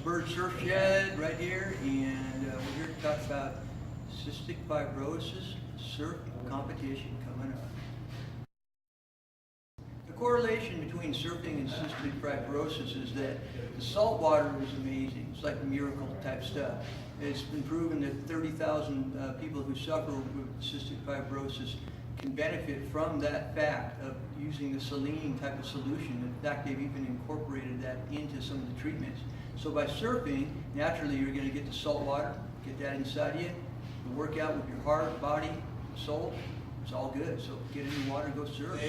Bird Surf Shed right here, and we're here to talk about cystic fibrosis surf competition coming up. The correlation between surfing and cystic fibrosis is that the salt water is amazing. It's like miracle type stuff. It's been proven that 30,000 people who suffer with cystic fibrosis can benefit from that fact of using the saline type of solution. In fact, they've even incorporated that into some of the treatments. So by surfing, naturally you're going to get the salt water, get that inside you. You work out with your heart, body, soul. It's all good. So get in the water and go surf.